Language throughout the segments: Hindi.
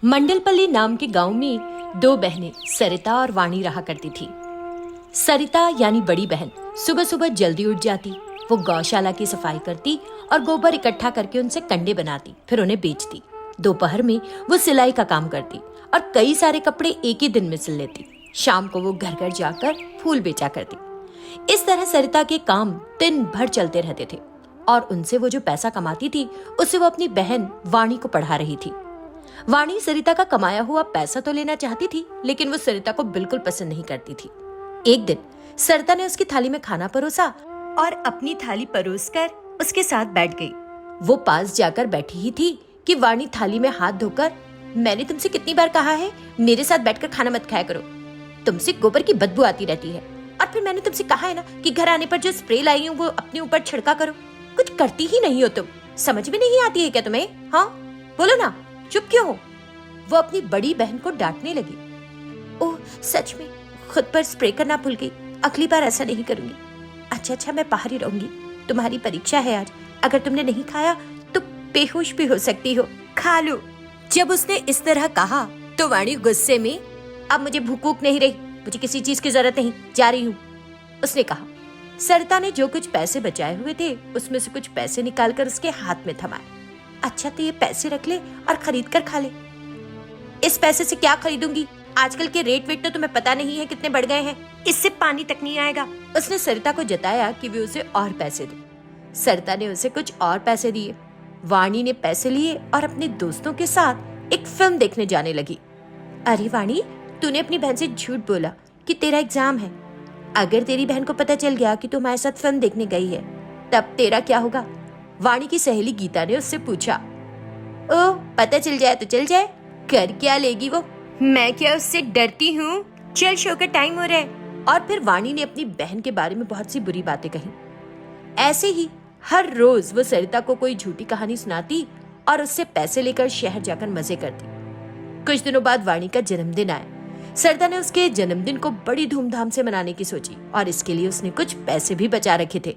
मंडलपल्ली नाम के गांव में दो बहनें सरिता और वाणी रहा करती थी। सरिता यानी बड़ी बहन सुबह सुबह जल्दी उठ जाती। वो गौशाला की सफाई करती और गोबर इकट्ठा करके उनसे कंडे बनाती, फिर उन्हें बेचती। दोपहर में वो सिलाई का काम करती और कई सारे कपड़े एक ही दिन में सिल लेती। शाम को वो घर घर जाकर फूल बेचा करती। इस तरह सरिता के काम दिन भर चलते रहते थे और उनसे वो जो पैसा कमाती थी उससे वो अपनी बहन वाणी को पढ़ा रही थी। वाणी सरिता का कमाया हुआ पैसा तो लेना चाहती थी, लेकिन वो सरिता को बिल्कुल पसंद नहीं करती थी। एक दिन सरिता ने उसकी थाली में खाना परोसा और अपनी थाली परोसकर उसके साथ बैठ गई। वो पास जाकर बैठी ही थी कि वाणी थाली में हाथ धोकर, मैंने तुमसे कितनी बार कहा है मेरे साथ बैठकर खाना मत खाया करो, तुमसे गोबर की बदबू आती रहती है। और फिर मैंने तुमसे कहा है ना कि घर आने पर जो स्प्रे लाई हूँ वो अपने ऊपर छिड़का करो। कुछ करती ही नहीं हो तुम, समझ में नहीं आती है क्या तुम्हें? हाँ बोलो ना, चुप क्यों हो? वो अपनी बड़ी बहन को डांटने लगी। ओह सच में खुद पर स्प्रे करना भूल गई, अगली बार ऐसा नहीं करूंगी। अच्छा मैं बाहर ही रहूंगी, तुम्हारी परीक्षा है आज, अगर तुमने नहीं खाया तो बेहोश भी हो सकती हो, खा लो। जब उसने इस तरह कहा तो वाणी गुस्से में, अब मुझे भूख नहीं रही, मुझे किसी चीज की जरूरत नहीं, जा रही हूँ, उसने कहा। सरिता ने जो कुछ पैसे बचाए हुए थे उसमें से कुछ पैसे निकालकर उसके हाथ में थमाए। अच्छा तो ये पैसे रख ले और खरीद कर खा ले। इस पैसे से क्या खरीदूंगी, आजकल के रेट वेट तो तुम्हें पता नहीं है कितने बढ़ गए हैं, इससे पानी तक नहीं आएगा। उसने सरिता को जताया कि वे उसे और पैसे दे। सरिता ने उसे कुछ और पैसे दिए। वाणी ने पैसे लिए और अपने दोस्तों के साथ एक फिल्म देखने जाने लगी। अरे वाणी, तूने अपनी बहन से झूठ बोला कि तेरा एग्जाम है। अगर तेरी बहन को पता चल गया कि तू हमारे साथ फिल्म देखने गई है तब तेरा क्या होगा? वाणी की सहेली गीता ने उससे पूछा। ओह पता चल जाए तो चल जाए, कर क्या लेगी वो, मैं क्या उससे डरती हूँ, चल शो का टाइम हो रहा है। और फिर वाणी ने अपनी बहन के बारे में बहुत सी बुरी बातें कही। ऐसे ही हर रोज वो सरिता को कोई झूठी कहानी सुनाती और उससे पैसे लेकर शहर जाकर मजे करती। कुछ दिनों बाद वाणी का जन्मदिन आया। सरिता ने उसके जन्मदिन को बड़ी धूमधाम से मनाने की सोची और इसके लिए उसने कुछ पैसे भी बचा रखे थे।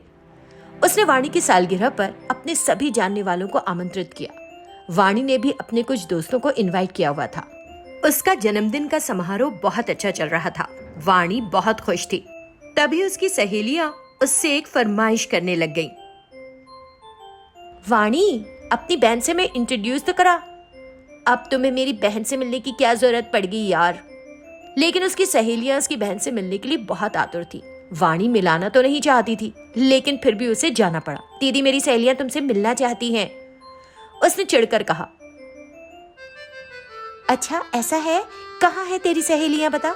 उसने वाणी की सालगिरह पर अपने सभी जानने वालों को आमंत्रित किया। वाणी ने भी अपने कुछ दोस्तों को इनवाइट किया हुआ था। उसका जन्मदिन का समारोह बहुत अच्छा चल रहा था। वाणी बहुत खुश थी। तभी उसकी सहेलियां उससे एक फरमाइश करने लग गईं। वाणी, अपनी बहन से मैं इंट्रोड्यूस तो करा। अब तुम्हें मेरी बहन से मिलने की क्या जरूरत पड़ गई यार। लेकिन उसकी सहेलियां उसकी बहन से मिलने के लिए बहुत आतुर थी। वाणी मिलाना तो नहीं चाहती थी, लेकिन फिर भी उसे जाना पड़ा। दीदी, मेरी सहेलियां तुमसे मिलना चाहती हैं, उसने चिढ़कर कहा। अच्छा ऐसा है, कहाँ है तेरी सहेलियां बता?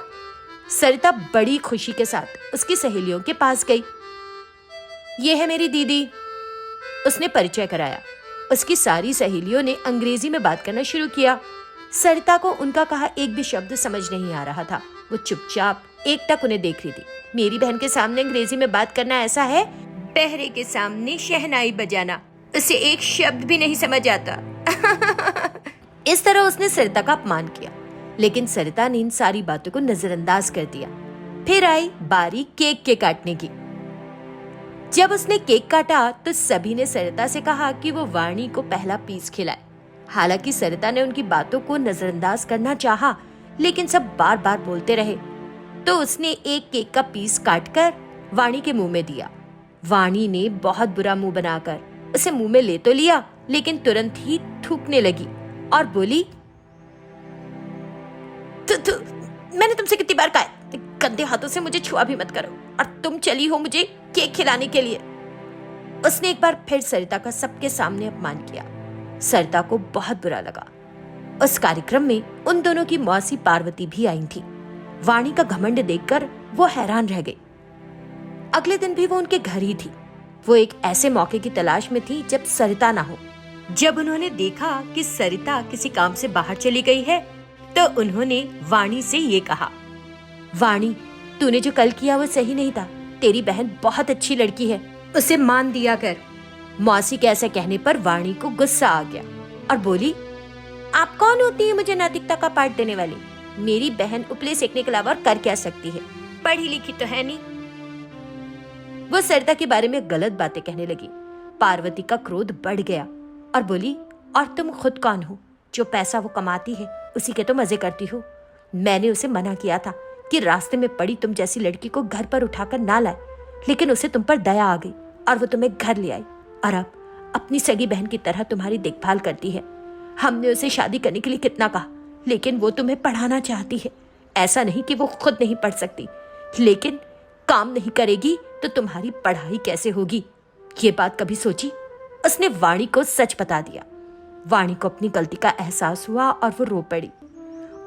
सरिता बड़ी खुशी के साथ उसकी सहेलियों के पास गई। ये है मेरी दीदी, उसने परिचय कराया। उसकी सारी सहेलियों ने अंग्रेजी में बात करना शुरू किया। सरिता को उनका कहा एक भी शब्द समझ नहीं आ रहा था। वो चुपचाप एकटक उन्हें देख रही थी। मेरी बहन के सामने अंग्रेजी में बात करना ऐसा है, बहरे के सामने शहनाई बजाना, उसे एक शब्द भी नहीं समझ आता। इस तरह उसने सरिता का अपमान किया, लेकिन सरिता ने इन सारी बातों को नजरअंदाज कर दिया। फिर आई बारी केक के काटने की। जब उसने केक काटा तो सभी ने सरिता से कहा कि वो वाणी को पहला पीस खिलाए। हालांकि सरिता ने उनकी बातों को नजरअंदाज करना चाहा, लेकिन सब बार बार बोलते रहे, तो उसने एक केक का पीस काटकर वाणी के मुंह में दिया। वाणी ने बहुत बुरा मुंह बनाकर उसे मुंह में ले तो लिया, लेकिन तुरंत ही थूकने लगी और बोली, मैंने तुमसे कितनी बार कहा है, गंदे हाथों से मुझे छुआ भी मत करो, और तुम चली हो मुझे केक खिलाने के लिए। उसने एक बार फिर सरिता का सबके सामने अपमान किया। सरिता को बहुत बुरा लगा। उस कार्यक्रम में उन दोनों की मौसी पार्वती भी आई थी। वाणी का घमंड देखकर वो हैरान रह गई। अगले दिन भी वो उनके घर ही थी। वो एक ऐसे मौके की तलाश में थी जब सरिता ना हो। जब उन्होंने देखा कि सरिता किसी काम से बाहर चली गई है तो उन्होंने वाणी से ये कहा, वाणी, तूने जो कल किया वो सही नहीं था। तेरी बहन बहुत अच्छी लड़की है, उसे मान दिया कर। मौसी के ऐसे कहने पर वाणी को गुस्सा आ गया और बोली, आप कौन होती है मुझे नैतिकता का पाठ देने वाली? मेरी बहन उपले सेकने के अलावा कर क्या सकती है, पढ़ी लिखी तो है नहीं। वो सरिता के बारे में गलत बातें कहने लगी। पार्वती का क्रोध बढ़ गया और बोली, और तुम खुद कौन हो जो पैसा वो कमाती है उसी के तो मजे करती हो। मैंने उसे मना किया था कि रास्ते में पड़ी तुम जैसी लड़की को घर पर उठाकर ना लाए, लेकिन उसे तुम पर दया आ गई और वो तुम्हें घर ले आई और अब अपनी सगी बहन की तरह तुम्हारी देखभाल करती है। हमने उसे शादी करने के लिए कितना कहा, लेकिन वो तुम्हें पढ़ाना चाहती है। ऐसा नहीं कि वो खुद नहीं पढ़ सकती, लेकिन काम नहीं करेगी तो तुम्हारी पढ़ाई कैसे होगी, ये बात कभी सोची? उसने वाणी को सच बता दिया। वाणी को अपनी गलती का एहसास हुआ और वो रो पड़ी।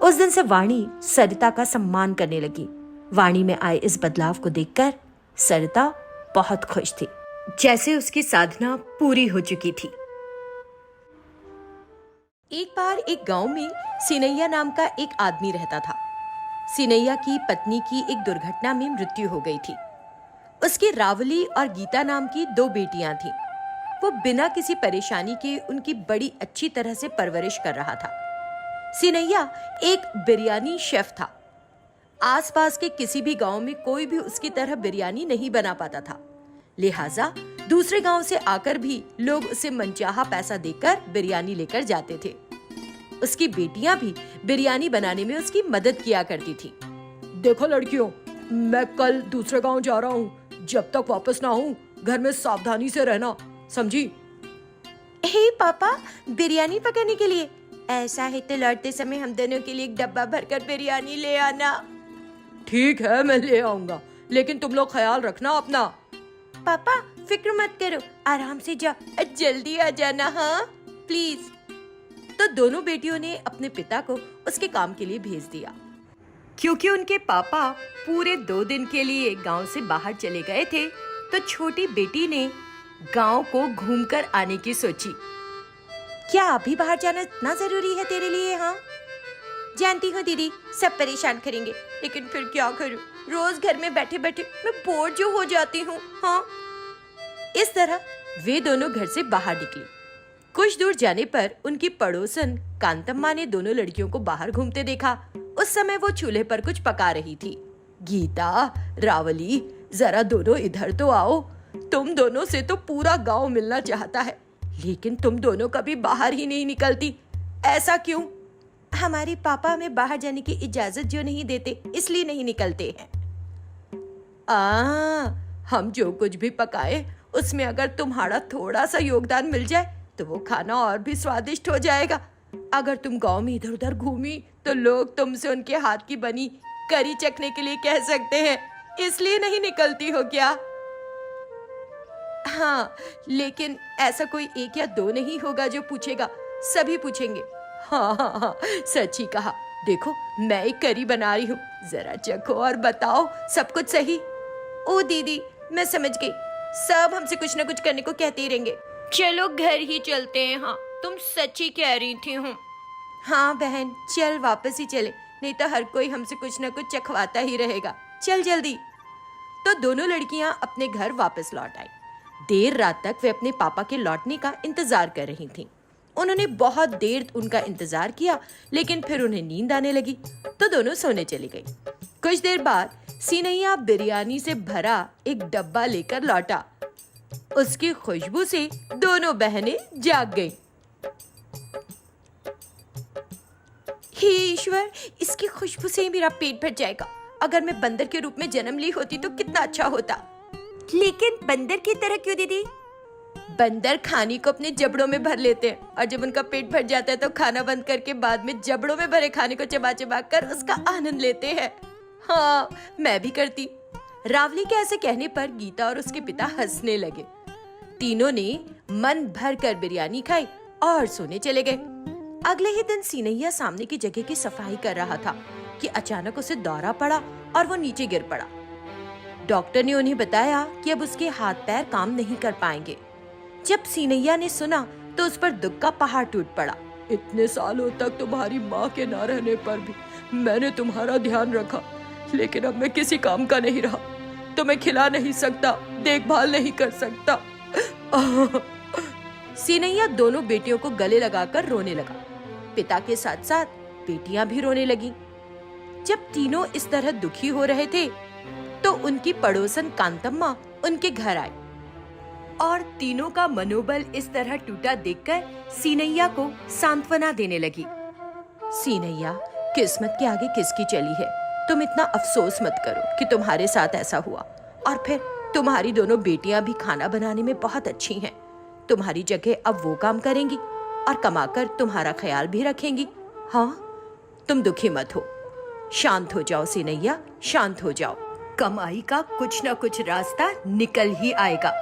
उस दिन से वाणी सरिता का सम्मान करने लगी। वाणी में आए इस बदलाव को देखकर सरिता बहुत खुश थी, जैसे उसकी साधना पूरी हो चुकी थी। एक बार एक गांव में सिनैया नाम का एक आदमी रहता था। सिनैया की पत्नी की एक दुर्घटना में मृत्यु हो गई थी। उसकी रावली और गीता नाम की 2 बेटियां थीं। वो बिना किसी परेशानी के उनकी बड़ी अच्छी तरह से परवरिश कर रहा था। सिनैया एक बिरयानी शेफ था। आसपास के किसी भी गांव में कोई भी उसकी तरह बिरयानी नहीं बना पाता था, लिहाजा दूसरे गांव से आकर भी लोग उसे मनचाहा पैसा देकर बिरयानी लेकर जाते थे। उसकी बेटियां भी बिरयानी बनाने में उसकी मदद किया करती थी। देखो लड़कियों, मैं कल दूसरे गांव जा रहा हूँ। जब तक वापस ना आऊं, घर में सावधानी से रहना, समझी? हे पापा, बिरयानी पकाने के लिए? ऐसा है तो लौटते समय हम दोनों के लिए एक डब्बा भरकर बिरयानी ले आना। ठीक है, मैं ले आऊंगा, लेकिन तुम लोग ख्याल रखना अपना। पापा फिक्र मत करो, आराम से जाओ, जल्दी आ जाना, हाँ प्लीज। तो दोनों बेटियों ने अपने पिता को उसके काम के लिए भेज दिया। क्योंकि उनके पापा पूरे 2 दिन के लिए गांव से बाहर चले गए थे, तो छोटी बेटी ने गांव को घूमकर आने की सोची। क्या अभी बाहर जाना इतना जरूरी है तेरे लिए? हाँ जानती हूँ दीदी, सब परेशान करेंगे, लेकिन फिर क्या करूँ, रोज घर में बैठे बैठे मैं बोर जो हो जाती हूँ। हाँ, इस तरह वे दोनों घर से बाहर निकली। कुछ दूर जाने पर उनकी पड़ोसन कांतम्मा ने दोनों लड़कियों को बाहर घूमते देखा। उस समय वो चूल्हे पर कुछ पका रही थी। गीता, रावली, जरा दोनों इधर तो आओ। तुम दोनों से तो पूरा गांव मिलना चाहता है, लेकिन तुम दोनों कभी बाहर ही नहीं निकलती, ऐसा क्यों? हमारे पापा हमें बाहर जाने की इजाजत जो नहीं देते, इसलिए नहीं निकलते हैं। हम जो कुछ भी पकाए उसमें अगर तुम्हारा थोड़ा सा योगदान मिल जाए तो वो खाना और भी स्वादिष्ट हो जाएगा। अगर तुम गांव में इधर उधर घूमी तो लोग तुमसे उनके हाथ की बनी करी चखने के लिए कह सकते हैं, इसलिए नहीं निकलती हो क्या? हाँ, लेकिन ऐसा कोई 1 या 2 नहीं होगा जो पूछेगा, सभी पूछेंगे। हाँ, सच ही कहा। देखो, मैं एक करी बना रही हूँ, जरा चखो और बताओ सब कुछ सही? ओ दीदी, मैं समझ गई, सब हमसे कुछ न कुछ करने को कहते ही रहेंगे। चलो घर ही चलते हैं। हाँ, तुम सच ही कह रही थी। हूँ हाँ बहन, चल वापस ही चले, नहीं तो हर कोई हमसे कुछ न कुछ चखवाता ही रहेगा। चल जल्दी। तो दोनों लड़कियां अपने घर वापस लौट आई। देर रात तक वे अपने पापा के लौटने का इंतजार कर रही थीं। उन्होंने बहुत देर उनका इंतजार किया, लेकिन फिर उन्हें नींद आने लगी, तो दोनों सोने चली गई। कुछ देर बाद सिनैया बिरयानी से भरा एक डब्बा लेकर लौटा। उसकी खुशबू से दोनों बहनें जाग गईं। हे ईश्वर, इसकी खुशबू से ही मेरा पेट भर जाएगा। अगर मैं बंदर के रूप में जन्म ली होती तो कितना अच्छा होता। लेकिन बंदर की तरह क्यों दीदी? बंदर खाने को अपने जबड़ों में भर लेते हैं, और जब उनका पेट भर जाता है तो खाना बंद करके बाद में जबड़ों में भरे खाने को चबा चबा कर उसका आनंद लेते हैं। हाँ, मैं भी करती। रावली के ऐसे कहने पर गीता और उसके पिता हंसने लगे। तीनों ने मन भर कर बिरयानी खाई और सोने चले गए। अगले ही दिन सिनैया सामने की जगह की सफाई कर रहा था कि अचानक उसे दौरा पड़ा और वो नीचे गिर पड़ा। डॉक्टर ने उन्हें बताया कि अब उसके हाथ पैर काम नहीं कर पाएंगे। जब सिनैया ने सुना तो उस पर दुख का पहाड़ टूट पड़ा। इतने सालों तक तुम्हारी माँ के ना रहने पर भी मैंने तुम्हारा ध्यान रखा, लेकिन अब मैं किसी काम का नहीं रहा। तुम्हें खिला नहीं सकता, देखभाल नहीं कर सकता। सिनैया दोनों बेटियों को गले लगाकर रोने लगा। पिता के साथ साथ बेटियां भी रोने लगी। जब तीनों इस तरह दुखी हो रहे थे तो उनकी पड़ोसन कांतम्मा उनके घर आई। और तीनों का मनोबल इस तरह टूटा देखकर सीनैया को सांत्वना देने लगी। सीनैया, किस्मत के आगे किसकी चली है। तुम इतना अफसोस मत करो कि तुम्हारे साथ ऐसा हुआ। और फिर तुम्हारी दोनों बेटियां भी खाना बनाने में बहुत अच्छी हैं। तुम्हारी जगह अब वो काम करेंगी और कमाकर तुम्हारा ख्याल भी रखेंगी। हाँ, तुम दुखी मत हो, शांत हो जाओ सीनैया, शांत हो जाओ। कमाई का कुछ न कुछ रास्ता निकल ही आएगा।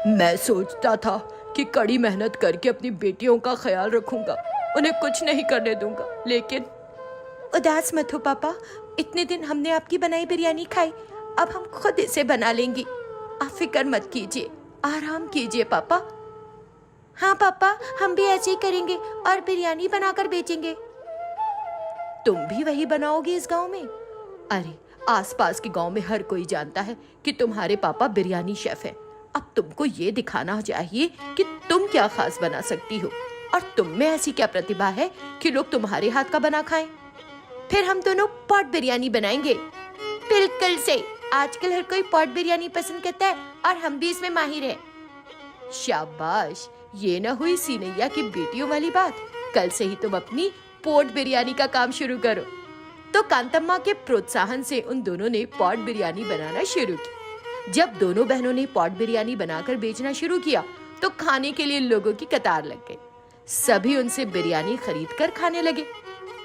मैं सोचता था कि कड़ी मेहनत करके अपनी बेटियों का ख्याल रखूंगा, उन्हें कुछ नहीं करने दूंगा, लेकिन उदास मत हो पापा, इतने दिन हमने आपकी बनाई बिरयानी खाई, अब हम खुद इसे बना लेंगे। आप फिक्र मत कीजिए, आराम कीजिए पापा। हाँ पापा, हम भी ऐसे ही करेंगे और बिरयानी बनाकर बेचेंगे। तुम भी वही बनाओगे इस गांव में? अरे, आसपास के गांव में हर कोई जानता है कि तुम्हारे पापा बिरयानी शेफ हैं। अब तुमको ये दिखाना चाहिए कि तुम क्या खास बना सकती हो और तुम में ऐसी क्या प्रतिभा है कि लोग तुम्हारे हाथ का बना खाएं। फिर हम दोनों पॉट बिरयानी बनाएंगे। बिल्कुल सही, आजकल हर कोई पॉट बिरयानी पसंद करता है और हम भी इसमें माहिर हैं। शाबाश, ये ना हुई सीनैया की बेटियों वाली बात। कल से ही तुम अपनी पॉट बिरयानी का काम शुरू करो। तो कांतम्मा के प्रोत्साहन से उन दोनों ने पॉट बिरयानी बनाना शुरू की। जब दोनों बहनों ने पॉट बिरयानी बनाकर बेचना शुरू किया तो खाने के लिए लोगों की कतार लग गई। सभी उनसे बिरयानी खरीद कर खाने लगे।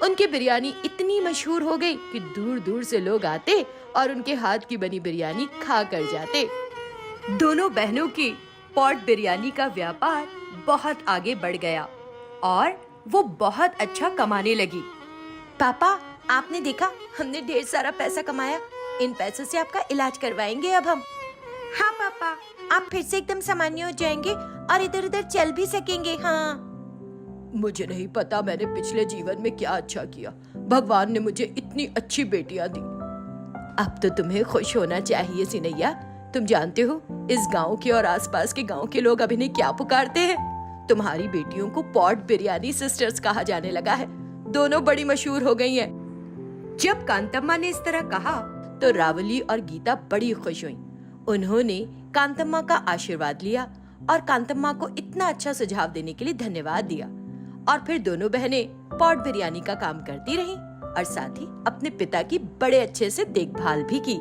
उनकी बिरयानी इतनी मशहूर हो गई कि दूर दूर से लोग आते और उनके हाथ की बनी बिरयानी खा कर जाते। दोनों बहनों की पॉट बिरयानी का व्यापार बहुत आगे बढ़ गया और वो बहुत अच्छा कमाने लगी। पापा, आपने देखा, हमने ढेर सारा पैसा कमाया। इन पैसों से आपका इलाज करवाएंगे अब हम। हाँ पापा, आप फिर से एकदम सामान्य हो जाएंगे और इधर उधर चल भी सकेंगे। हाँ, मुझे नहीं पता मैंने पिछले जीवन में क्या अच्छा किया। भगवान ने मुझे इतनी अच्छी बेटियां दी। अब तो तुम्हें खुश होना चाहिए सीनैया। तुम जानते हो इस गांव के और आसपास के गांव के लोग अब इन्हें क्या पुकारते हैं? तुम्हारी बेटियों को पॉट बिरयानी सिस्टर्स कहा जाने लगा है। दोनों बड़ी मशहूर हो गई हैं। जब कांतम्मा ने इस तरह कहा तो रावली और गीता बड़ी खुश हुई। उन्होंने कांतम्मा का आशीर्वाद लिया और कांतम्मा को इतना अच्छा सुझाव देने के लिए धन्यवाद दिया। और फिर दोनों बहनें पॉट बिरयानी का काम करती रहीं और साथ ही अपने पिता की बड़े अच्छे से देखभाल भी की।